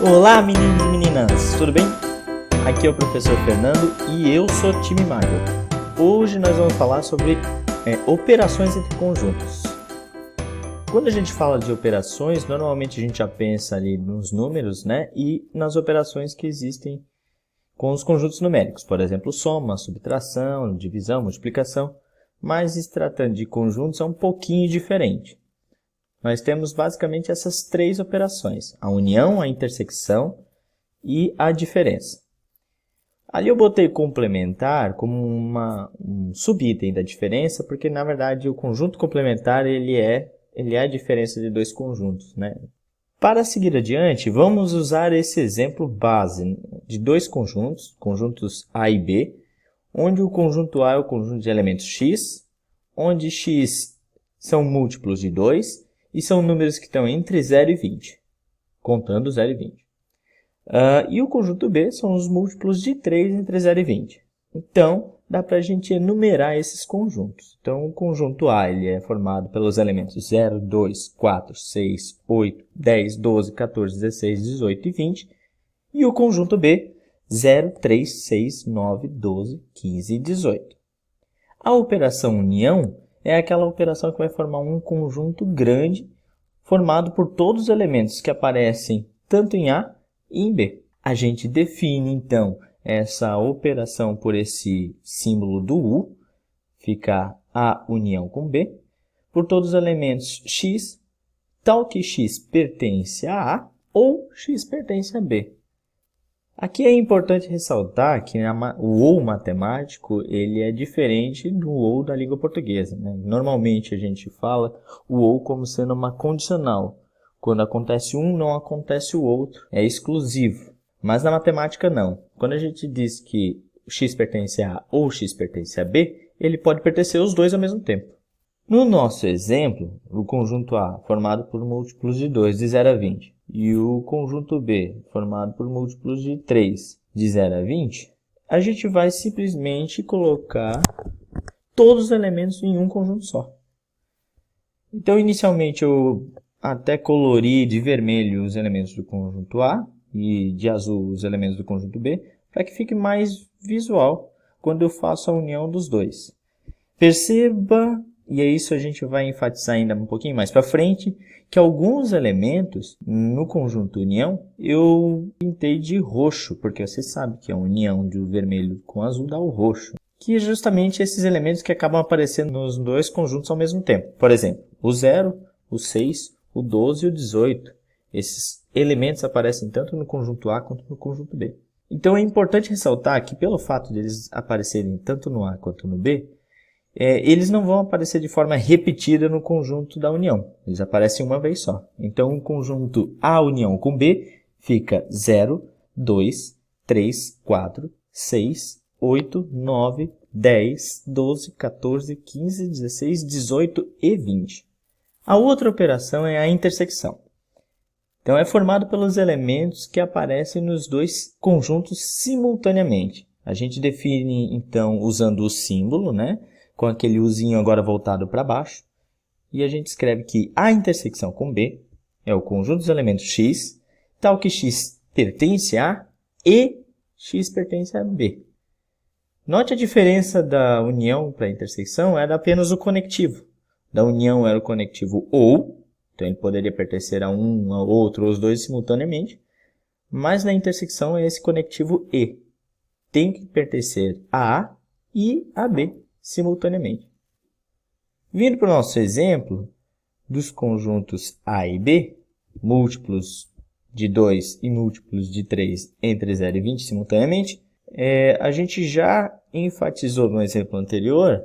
Olá, meninos e meninas, tudo bem? Aqui é o professor Fernando e eu sou time Marvel. Hoje nós vamos falar sobre operações entre conjuntos. Quando a gente fala de operações, normalmente a gente já pensa ali nos números, né? E nas operações que existem com os conjuntos numéricos, por exemplo, soma, subtração, divisão, multiplicação. Mas se tratando de conjuntos é um pouquinho diferente. Nós temos basicamente essas três operações, a união, a intersecção e a diferença. Ali eu botei complementar como um subitem da diferença, porque na verdade o conjunto complementar ele é a diferença de dois conjuntos, né? Para seguir adiante, vamos usar esse exemplo base de dois conjuntos A e B, onde o conjunto A é o conjunto de elementos x, onde x são múltiplos de 2, e são números que estão entre 0 e 20, contando 0 e 20. E o conjunto B são os múltiplos de 3 entre 0 e 20. Então, dá para a gente enumerar esses conjuntos. Então, o conjunto A ele é formado pelos elementos 0, 2, 4, 6, 8, 10, 12, 14, 16, 18 e 20. E o conjunto B, 0, 3, 6, 9, 12, 15 e 18. A operação união é aquela operação que vai formar um conjunto grande formado por todos os elementos que aparecem tanto em A e em B. A gente define, então, essa operação por esse símbolo do U, fica A união com B, por todos os elementos x, tal que x pertence a A ou x pertence a B. Aqui é importante ressaltar que o OU matemático ele é diferente do OU da língua portuguesa, né? Normalmente a gente fala o OU como sendo uma condicional. Quando acontece um, não acontece o outro. É exclusivo. Mas na matemática não. Quando a gente diz que x pertence a A ou x pertence a B, ele pode pertencer aos dois ao mesmo tempo. No nosso exemplo, o conjunto A formado por múltiplos de 2 de 0 a 20 e o conjunto B formado por múltiplos de 3 de 0 a 20, a gente vai simplesmente colocar todos os elementos em um conjunto só. Então, inicialmente, eu até colori de vermelho os elementos do conjunto A e de azul os elementos do conjunto B, para que fique mais visual quando eu faço a união dos dois. Perceba, e é isso a gente vai enfatizar ainda um pouquinho mais para frente, que alguns elementos no conjunto união eu pintei de roxo, porque você sabe que a união de vermelho com azul dá o roxo, que é justamente esses elementos que acabam aparecendo nos dois conjuntos ao mesmo tempo. Por exemplo, o 0, o 6, o 12 e o 18. Esses elementos aparecem tanto no conjunto A quanto no conjunto B. Então é importante ressaltar que pelo fato de eles aparecerem tanto no A quanto no B, eles não vão aparecer de forma repetida no conjunto da união. Eles aparecem uma vez só. Então, o conjunto A união com B fica 0, 2, 3, 4, 6, 8, 9, 10, 12, 14, 15, 16, 18 e 20. A outra operação é a intersecção. Então, é formado pelos elementos que aparecem nos dois conjuntos simultaneamente. A gente define, então, usando o símbolo, né? Com aquele Uzinho agora voltado para baixo. E a gente escreve que A intersecção com B é o conjunto dos elementos x, tal que x pertence a A e x pertence a B. Note a diferença da união para a intersecção era apenas o conectivo. Da união era o conectivo OU, então ele poderia pertencer a um, a outro, ou os dois simultaneamente. Mas na intersecção é esse conectivo E. Tem que pertencer a A e a B simultaneamente. Vindo para o nosso exemplo dos conjuntos A e B, múltiplos de 2 e múltiplos de 3 entre 0 e 20 simultaneamente, a gente já enfatizou no exemplo anterior,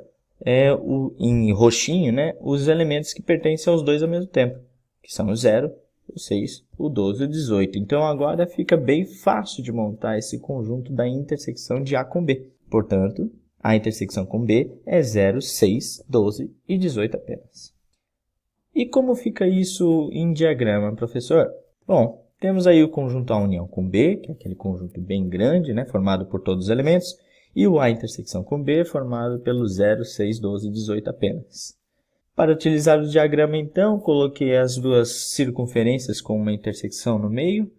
em roxinho, né, os elementos que pertencem aos dois ao mesmo tempo, que são o 0, o 6, o 12 e o 18. Então agora fica bem fácil de montar esse conjunto da intersecção de A com B. Portanto, a intersecção com B é 0, 6, 12 e 18 apenas. E como fica isso em diagrama, professor? Bom, temos aí o conjunto A união com B, que é aquele conjunto bem grande, né, formado por todos os elementos, e o A intersecção com B, formado pelo 0, 6, 12 e 18 apenas. Para utilizar o diagrama, então, coloquei as duas circunferências com uma intersecção no meio,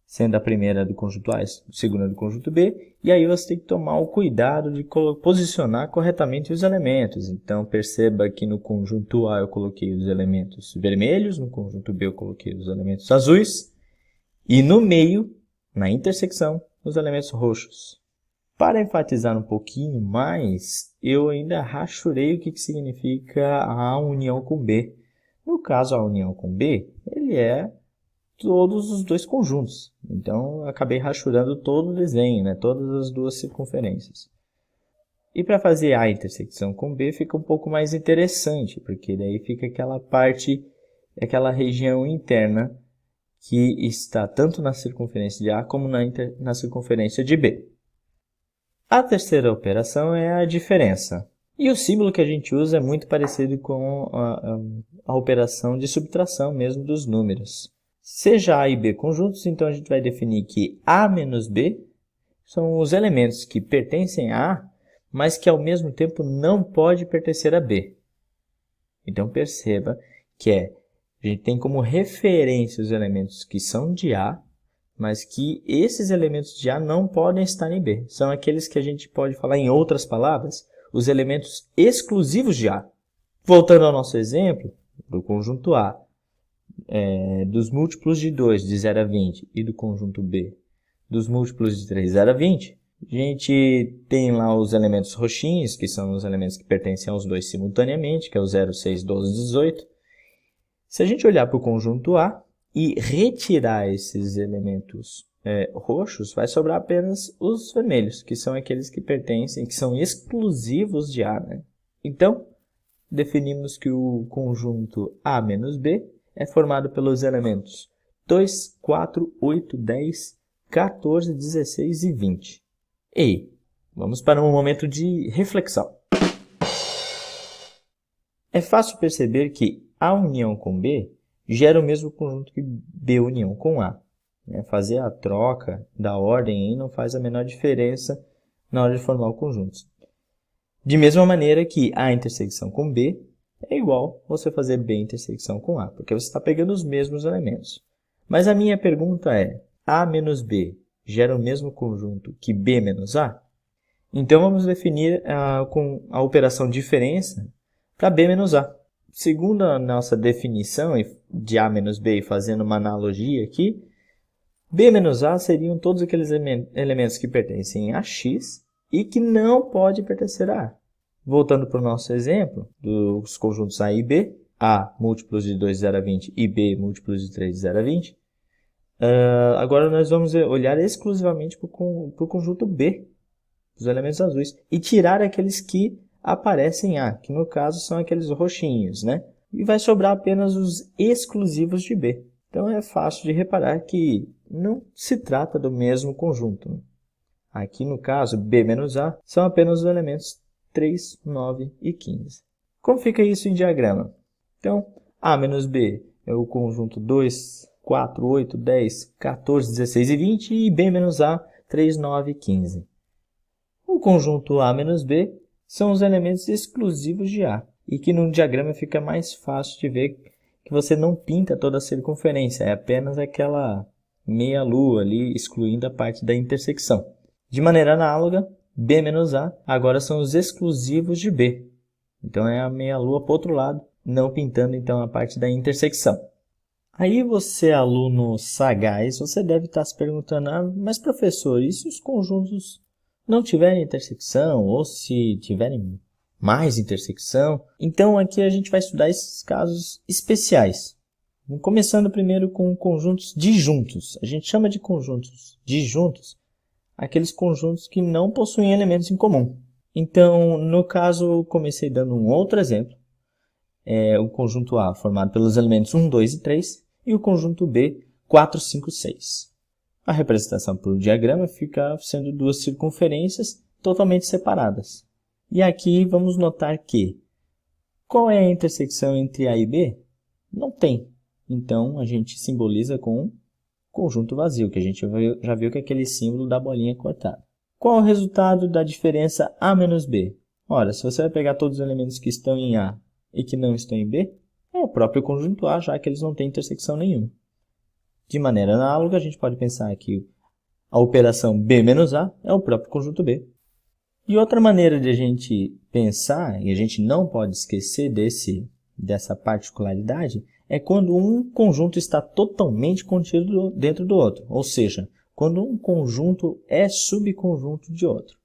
sendo a primeira do conjunto A, a segunda do conjunto B, e aí você tem que tomar o cuidado de posicionar corretamente os elementos. Então, perceba que no conjunto A eu coloquei os elementos vermelhos, no conjunto B eu coloquei os elementos azuis, e no meio, na intersecção, os elementos roxos. Para enfatizar um pouquinho mais, eu ainda rachurei o que significa a união com B. No caso, a união com B, ele é todos os dois conjuntos. Então, eu acabei rachurando todo o desenho, né? Todas as duas circunferências. E para fazer A intersecção com B fica um pouco mais interessante, porque daí fica aquela parte, aquela região interna que está tanto na circunferência de A como na circunferência de B. A terceira operação é a diferença. E o símbolo que a gente usa é muito parecido com a operação de subtração mesmo dos números. Seja A e B conjuntos, então a gente vai definir que A menos B são os elementos que pertencem a A, mas que ao mesmo tempo não pode pertencer a B. Então perceba que a gente tem como referência os elementos que são de A, mas que esses elementos de A não podem estar em B. São aqueles que a gente pode falar em outras palavras, os elementos exclusivos de A. Voltando ao nosso exemplo do conjunto A, dos múltiplos de 2, de 0 a 20, e do conjunto B, dos múltiplos de 3, 0 a 20, a gente tem lá os elementos roxinhos, que são os elementos que pertencem aos dois simultaneamente, que é o 0, 6, 12, 18. Se a gente olhar para o conjunto A e retirar esses elementos roxos, vai sobrar apenas os vermelhos, que são aqueles que pertencem, que são exclusivos de A, né? Então, definimos que o conjunto A menos B é formado pelos elementos 2, 4, 8, 10, 14, 16 e 20. E vamos para um momento de reflexão. É fácil perceber que A união com B gera o mesmo conjunto que B união com A. Fazer a troca da ordem aí não faz a menor diferença na hora de formar o conjunto. De mesma maneira que A intersecção com B é igual você fazer B intersecção com A, porque você está pegando os mesmos elementos. Mas a minha pergunta é, A menos B gera o mesmo conjunto que B menos A? Então vamos definir com a operação diferença para B menos A. Segundo a nossa definição de A menos B, fazendo uma analogia aqui, B menos A seriam todos aqueles elementos que pertencem a X e que não pode pertencer a A. Voltando para o nosso exemplo dos conjuntos A e B, A múltiplos de 2 de 0 a 20 e B múltiplos de 3 de 0 a 20, agora nós vamos olhar exclusivamente para o conjunto B, os elementos azuis, e tirar aqueles que aparecem em A, que no caso são aqueles roxinhos, né? E vai sobrar apenas os exclusivos de B. Então é fácil de reparar que não se trata do mesmo conjunto. Aqui no caso, B menos A são apenas os elementos 3, 9 e 15. Como fica isso em diagrama? Então, A menos B é o conjunto 2, 4, 8, 10, 14, 16 e 20 e B menos A, 3, 9 e 15. O conjunto A menos B são os elementos exclusivos de A e que no diagrama fica mais fácil de ver que você não pinta toda a circunferência, é apenas aquela meia lua ali excluindo a parte da intersecção. De maneira análoga, B menos A agora são os exclusivos de B. Então é a meia lua para o outro lado, não pintando então a parte da intersecção. Aí você, aluno sagaz, você deve estar se perguntando, mas professor, e se os conjuntos não tiverem intersecção, ou se tiverem mais intersecção? Então aqui a gente vai estudar esses casos especiais. Começando primeiro com conjuntos disjuntos. A gente chama de conjuntos disjuntos aqueles conjuntos que não possuem elementos em comum. Então, no caso, comecei dando um outro exemplo. O conjunto A formado pelos elementos 1, 2 e 3 e o conjunto B, 4, 5, 6. A representação por diagrama fica sendo duas circunferências totalmente separadas. E aqui vamos notar que qual é a intersecção entre A e B? Não tem. Então, a gente simboliza com um conjunto vazio, que a gente já viu que é aquele símbolo da bolinha cortada. Qual é o resultado da diferença A menos B? Ora, se você vai pegar todos os elementos que estão em A e que não estão em B, é o próprio conjunto A, já que eles não têm intersecção nenhuma. De maneira análoga, a gente pode pensar que a operação B menos A é o próprio conjunto B. E outra maneira de a gente pensar, e a gente não pode esquecer dessa particularidade, é quando um conjunto está totalmente contido dentro do outro, ou seja, quando um conjunto é subconjunto de outro.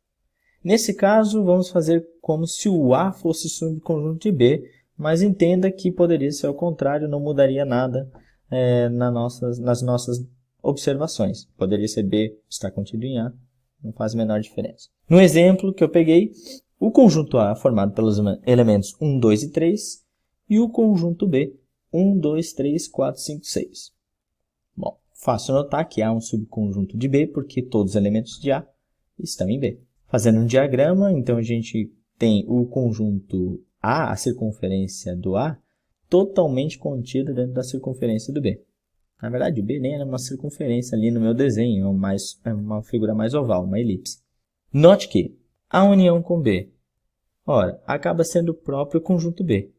Nesse caso, vamos fazer como se o A fosse subconjunto de B, mas entenda que poderia ser ao contrário, não mudaria nada nas nossas observações. Poderia ser B estar contido em A, não faz a menor diferença. No exemplo que eu peguei, o conjunto A é formado pelos elementos 1, 2 e 3 e o conjunto B 1, 2, 3, 4, 5, 6. Bom, fácil notar que A é um subconjunto de B porque todos os elementos de A estão em B. Fazendo um diagrama, então a gente tem o conjunto A, a circunferência do A, totalmente contida dentro da circunferência do B. Na verdade, o B nem era uma circunferência ali no meu desenho, é uma figura mais oval, uma elipse. Note que a união com B, ora, acaba sendo o próprio conjunto B.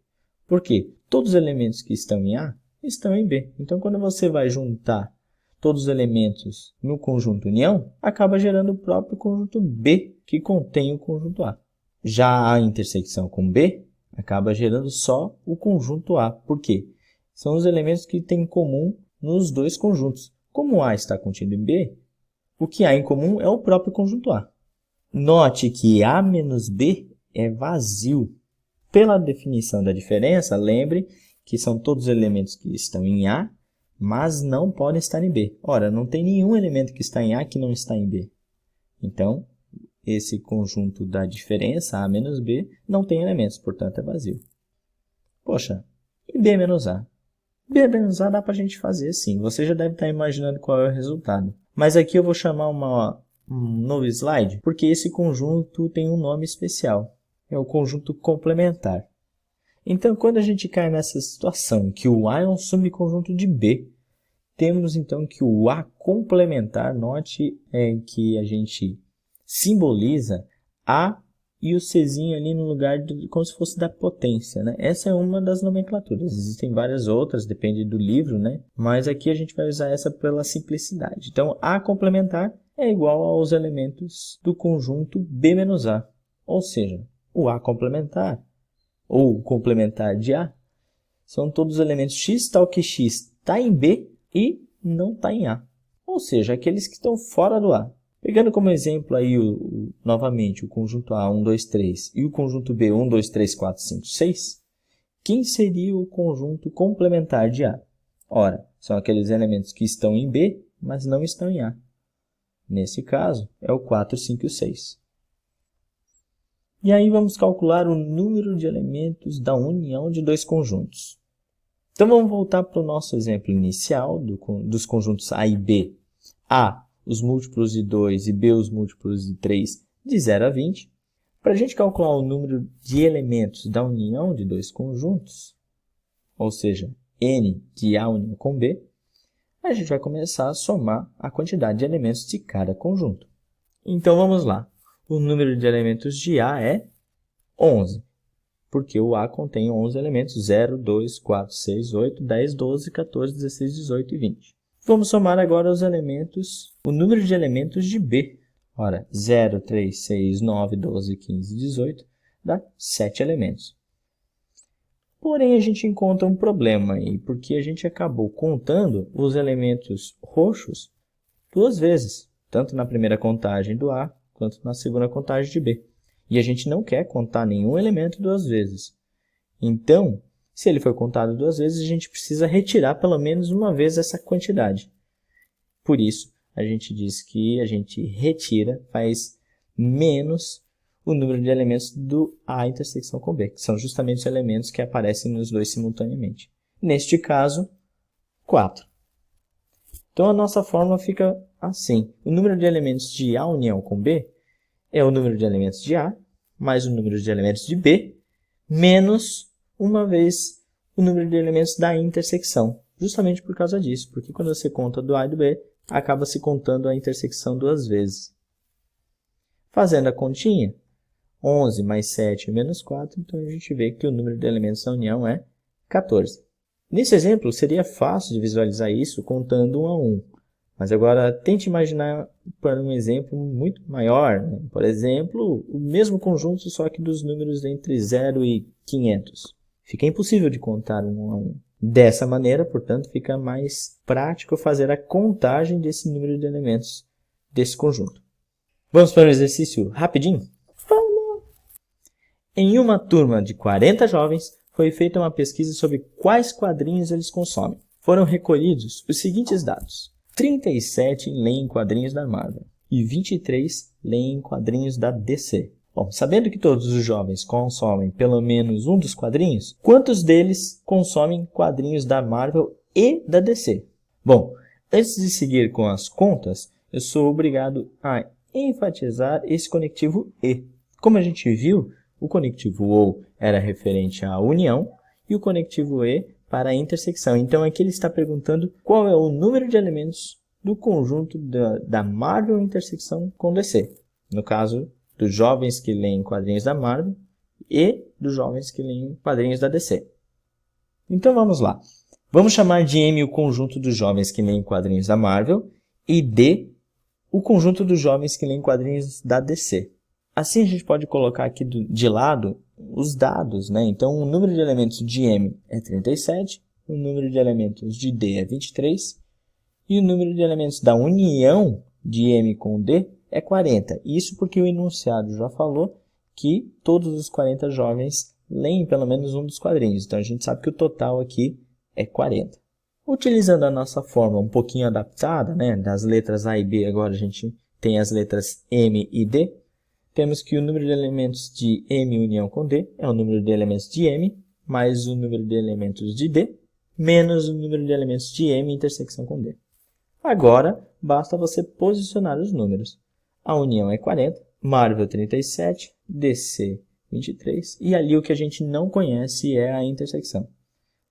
Por quê? Todos os elementos que estão em A estão em B. Então, quando você vai juntar todos os elementos no conjunto união, acaba gerando o próprio conjunto B, que contém o conjunto A. Já a intersecção com B acaba gerando só o conjunto A. Por quê? São os elementos que têm em comum nos dois conjuntos. Como A está contido em B, o que há em comum é o próprio conjunto A. Note que A menos B é vazio. Pela definição da diferença, lembre que são todos os elementos que estão em A, mas não podem estar em B. Ora, não tem nenhum elemento que está em A que não está em B. Então, esse conjunto da diferença, A menos B, não tem elementos, portanto é vazio. Poxa, e B menos A? B menos A dá para a gente fazer sim. Você já deve estar imaginando qual é o resultado. Mas aqui eu vou chamar um novo slide, porque esse conjunto tem um nome especial. É o conjunto complementar. Então, quando a gente cai nessa situação que o A é um subconjunto de B, temos então que o A complementar, note que a gente simboliza A e o Czinho ali no lugar como se fosse da potência, né? Essa é uma das nomenclaturas. Existem várias outras, depende do livro, né? Mas aqui a gente vai usar essa pela simplicidade. Então, A complementar é igual aos elementos do conjunto B menos A. Ou seja, o A complementar, ou complementar de A, são todos os elementos x, tal que x está em B e não está em A. Ou seja, aqueles que estão fora do A. Pegando como exemplo aí novamente o conjunto A 1, 2, 3 e o conjunto B 1, 2, 3, 4, 5, 6, quem seria o conjunto complementar de A? Ora, são aqueles elementos que estão em B, mas não estão em A. Nesse caso, é o 4, 5 e o 6. E aí vamos calcular o número de elementos da união de dois conjuntos. Então vamos voltar para o nosso exemplo inicial dos conjuntos A e B. A, os múltiplos de 2 e B, os múltiplos de 3, de 0 a 20. Para a gente calcular o número de elementos da união de dois conjuntos, ou seja, N de A união com B, a gente vai começar a somar a quantidade de elementos de cada conjunto. Então vamos lá. O número de elementos de A é 11, porque o A contém 11 elementos, 0, 2, 4, 6, 8, 10, 12, 14, 16, 18 e 20. Vamos somar agora o número de elementos de B. Ora, 0, 3, 6, 9, 12, 15, 18 dá 7 elementos. Porém, a gente encontra um problema aí, porque a gente acabou contando os elementos roxos duas vezes, tanto na primeira contagem do A, quanto na segunda contagem de B. E a gente não quer contar nenhum elemento duas vezes. Então, se ele foi contado duas vezes, a gente precisa retirar pelo menos uma vez essa quantidade. Por isso, a gente diz que a gente retira, faz menos o número de elementos do A intersecção com B, que são justamente os elementos que aparecem nos dois simultaneamente. Neste caso, 4. Então, a nossa fórmula fica assim. O número de elementos de A união com B é o número de elementos de A, mais o número de elementos de B, menos uma vez o número de elementos da intersecção. Justamente por causa disso, porque quando você conta do A e do B, acaba se contando a intersecção duas vezes. Fazendo a continha, 11 mais 7 menos 4, então a gente vê que o número de elementos da união é 14. Nesse exemplo, seria fácil de visualizar isso contando 1 a 1. Mas agora, tente imaginar para um exemplo muito maior, né? Por exemplo, o mesmo conjunto, só que dos números entre 0 e 500. Fica impossível de contar 1 a 1. Dessa maneira, portanto, fica mais prático fazer a contagem desse número de elementos desse conjunto. Vamos para um exercício rapidinho? Em uma turma de 40 jovens, foi feita uma pesquisa sobre quais quadrinhos eles consomem. Foram recolhidos os seguintes dados. 37 leem quadrinhos da Marvel e 23 leem quadrinhos da DC. Bom, sabendo que todos os jovens consomem pelo menos um dos quadrinhos, quantos deles consomem quadrinhos da Marvel e da DC? Bom, antes de seguir com as contas, eu sou obrigado a enfatizar esse conectivo E. Como a gente viu, o conectivo OU era referente à união e o conectivo E para a intersecção. Então aqui ele está perguntando qual é o número de elementos do conjunto da Marvel intersecção com DC. No caso, dos jovens que leem quadrinhos da Marvel e dos jovens que leem quadrinhos da DC. Então vamos lá. Vamos chamar de M o conjunto dos jovens que leem quadrinhos da Marvel e D o conjunto dos jovens que leem quadrinhos da DC. Assim a gente pode colocar aqui de lado os dados, né? Então o número de elementos de M é 37, o número de elementos de D é 23 e o número de elementos da união de M com D é 40. Isso porque o enunciado já falou que todos os 40 jovens leem pelo menos um dos quadrinhos. Então a gente sabe que o total aqui é 40. Utilizando a nossa forma um pouquinho adaptada, né? Das letras A e B, agora a gente tem as letras M e D. Temos que o número de elementos de M união com D é o número de elementos de M mais o número de elementos de D menos o número de elementos de M intersecção com D. Agora, basta você posicionar os números. A união é 40, Marvel 37, DC 23 e ali o que a gente não conhece é a intersecção.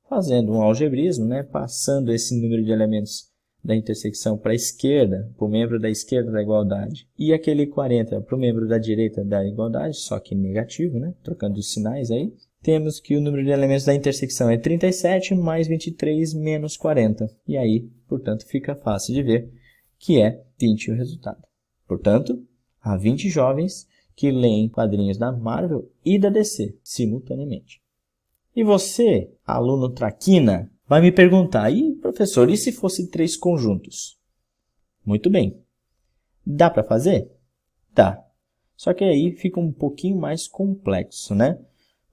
Fazendo um algebrismo, né, passando esse número de elementos da intersecção para a esquerda, para o membro da esquerda da igualdade, e aquele 40 para o membro da direita da igualdade, só que negativo, né? Trocando os sinais aí, temos que o número de elementos da intersecção é 37 mais 23 menos 40. E aí, portanto, fica fácil de ver que é 20 o resultado. Portanto, há 20 jovens que leem quadrinhos da Marvel e da DC simultaneamente. E você, aluno traquina, vai me perguntar, professor, e se fosse 3 conjuntos? Muito bem. Dá para fazer? Dá. Só que aí fica um pouquinho mais complexo, né?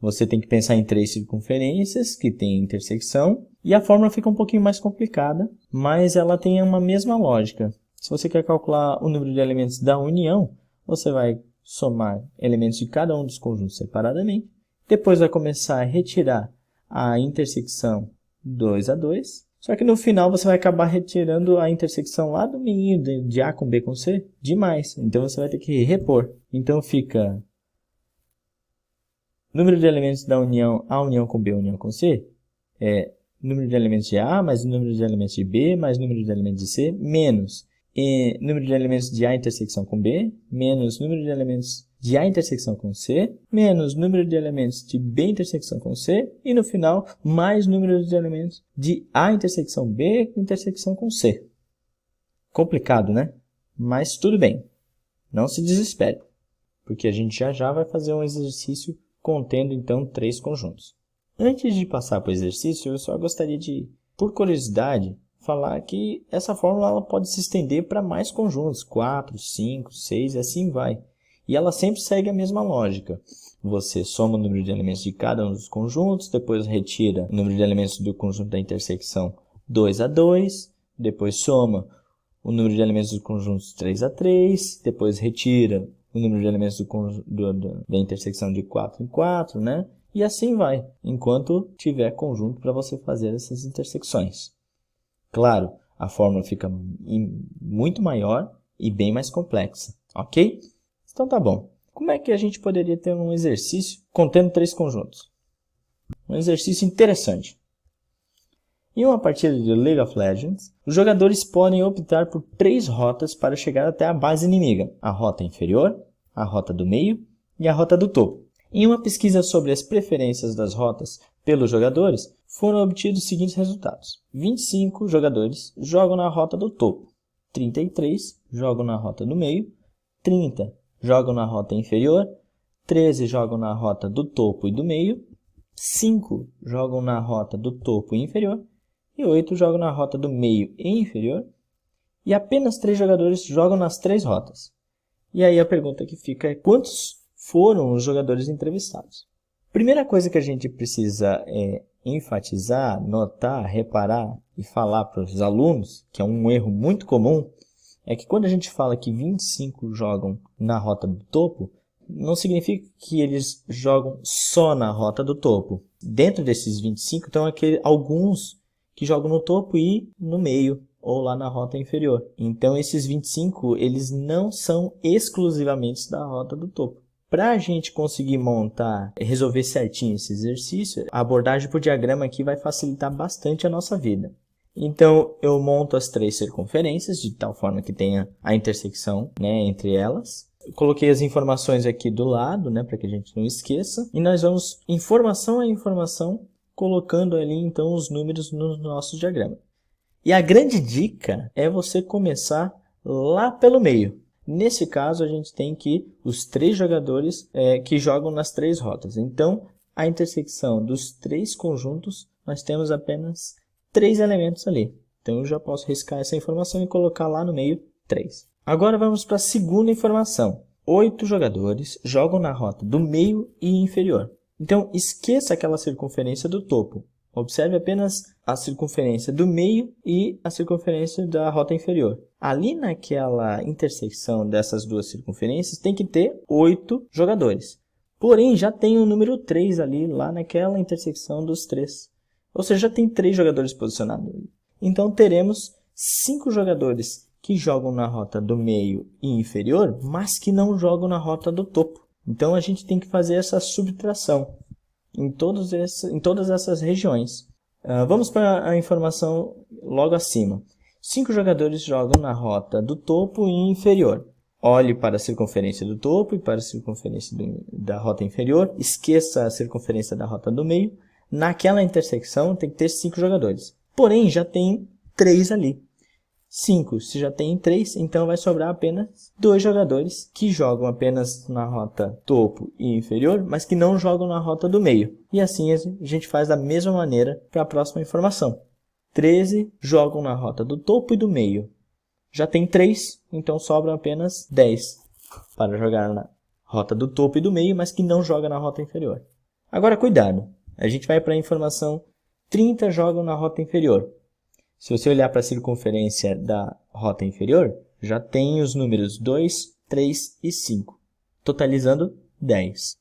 Você tem que pensar em 3 circunferências que têm intersecção e a fórmula fica um pouquinho mais complicada, mas ela tem uma mesma lógica. Se você quer calcular o número de elementos da união, você vai somar elementos de cada um dos conjuntos separadamente, depois vai começar a retirar a intersecção 2 a 2, só que no final você vai acabar retirando a intersecção lá do meio de A com B com C demais, então você vai ter que repor. Então fica número de elementos da união A união com B união com C é número de elementos de A mais número de elementos de B mais número de elementos de C menos número de elementos de A intersecção com B menos número de elementos de A intersecção com C, menos número de elementos de B intersecção com C, e no final, mais número de elementos de A intersecção B intersecção com C. Complicado, né? Mas tudo bem. Não se desespere, porque a gente já vai fazer um exercício contendo, então, 3 conjuntos. Antes de passar para o exercício, eu só gostaria de, por curiosidade, falar que essa fórmula ela pode se estender para mais conjuntos, 4, 5, 6 e assim vai. E ela sempre segue a mesma lógica. Você soma o número de elementos de cada um dos conjuntos, depois retira o número de elementos do conjunto da intersecção 2 a 2, depois soma o número de elementos dos conjuntos 3 a 3, depois retira o número de elementos da intersecção de 4 em 4, né? E assim vai, enquanto tiver conjunto para você fazer essas intersecções. Claro, a fórmula fica muito maior e bem mais complexa, ok? Então tá bom. Como é que a gente poderia ter um exercício contendo 3 conjuntos? Um exercício interessante. Em uma partida de League of Legends, os jogadores podem optar por 3 rotas para chegar até a base inimiga. A rota inferior, a rota do meio e a rota do topo. Em uma pesquisa sobre as preferências das rotas pelos jogadores, foram obtidos os seguintes resultados. 25 jogadores jogam na rota do topo, 33 jogam na rota do meio, 30 jogam na rota inferior, 13 jogam na rota do topo e do meio, 5 jogam na rota do topo e inferior, e 8 jogam na rota do meio e inferior, e apenas 3 jogadores jogam nas 3 rotas. E aí a pergunta que fica é: quantos foram os jogadores entrevistados? Primeira coisa que a gente precisa enfatizar, notar, reparar e falar para os alunos, que é um erro muito comum, é que quando a gente fala que 25 jogam na rota do topo, não significa que eles jogam só na rota do topo. Dentro desses 25 estão alguns que jogam no topo e no meio, ou lá na rota inferior. Então esses 25, eles não são exclusivamente da rota do topo. Para a gente conseguir resolver certinho esse exercício, a abordagem por diagrama aqui vai facilitar bastante a nossa vida. Então eu monto as 3 circunferências, de tal forma que tenha a intersecção, entre elas. Coloquei as informações aqui do lado, para que a gente não esqueça. E nós vamos, informação a informação, colocando ali então os números no nosso diagrama. E a grande dica é você começar lá pelo meio. Nesse caso, a gente tem os 3 jogadores que jogam nas 3 rotas. Então, a intersecção dos 3 conjuntos, nós temos apenas 3 elementos ali. Então, eu já posso riscar essa informação e colocar lá no meio 3. Agora, vamos para a segunda informação. 8 jogadores jogam na rota do meio e inferior. Então, esqueça aquela circunferência do topo. Observe apenas a circunferência do meio e a circunferência da rota inferior. Ali naquela intersecção dessas duas circunferências tem que ter 8 jogadores. Porém, já tem o número 3 ali, lá naquela intersecção dos 3. Ou seja, já tem 3 jogadores posicionados. Então, teremos 5 jogadores que jogam na rota do meio e inferior, mas que não jogam na rota do topo. Então, a gente tem que fazer essa subtração em todas essas regiões. Vamos para a informação logo acima. 5 jogadores jogam na rota do topo e inferior. Olhe para a circunferência do topo e para a circunferência da rota inferior. Esqueça a circunferência da rota do meio. Naquela intersecção tem que ter 5 jogadores. Porém, já tem 3 ali. 5, se já tem 3, então vai sobrar apenas 2 jogadores que jogam apenas na rota topo e inferior, mas que não jogam na rota do meio. E assim a gente faz da mesma maneira para a próxima informação. 13 jogam na rota do topo e do meio. Já tem 3, então sobram apenas 10 para jogar na rota do topo e do meio, mas que não joga na rota inferior. Agora cuidado, a gente vai para a informação 30 jogam na rota inferior. Se você olhar para a circunferência da rota inferior, já tem os números 2, 3 e 5, totalizando 10.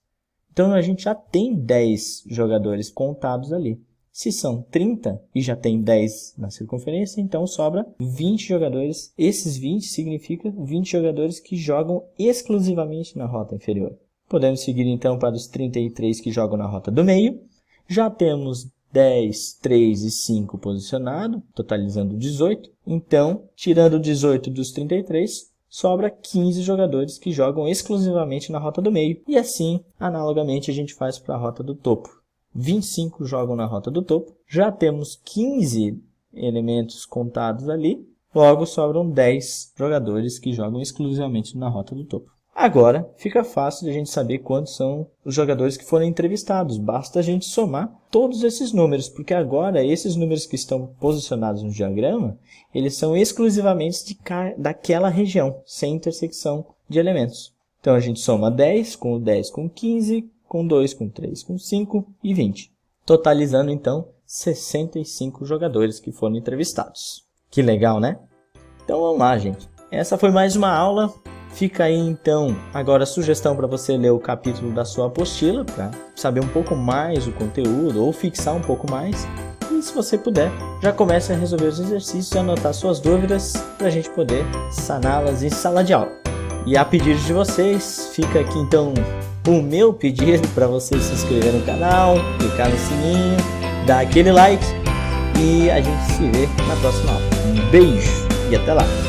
Então, a gente já tem 10 jogadores contados ali. Se são 30 e já tem 10 na circunferência, então sobra 20 jogadores. Esses 20 significam 20 jogadores que jogam exclusivamente na rota inferior. Podemos seguir então para os 33 que jogam na rota do meio. Já temos 10, 3 e 5 posicionado, totalizando 18. Então, tirando 18 dos 33, sobra 15 jogadores que jogam exclusivamente na rota do meio. E assim, analogamente, a gente faz para a rota do topo. 25 jogam na rota do topo. Já temos 15 elementos contados ali. Logo, sobram 10 jogadores que jogam exclusivamente na rota do topo. Agora, fica fácil de a gente saber quantos são os jogadores que foram entrevistados. Basta a gente somar todos esses números, porque agora esses números que estão posicionados no diagrama, eles são exclusivamente daquela região, sem intersecção de elementos. Então, a gente soma 10 com 15, com 2, com 3, com 5 e 20. Totalizando, então, 65 jogadores que foram entrevistados. Que legal, né? Então, vamos lá, gente. Essa foi mais uma aula. Fica aí então agora a sugestão para você ler o capítulo da sua apostila para saber um pouco mais o conteúdo ou fixar um pouco mais. E se você puder, já comece a resolver os exercícios e anotar suas dúvidas para a gente poder saná-las em sala de aula. E a pedido de vocês, fica aqui então o meu pedido para você se inscrever no canal, clicar no sininho, dar aquele like e a gente se vê na próxima aula. Um beijo e até lá!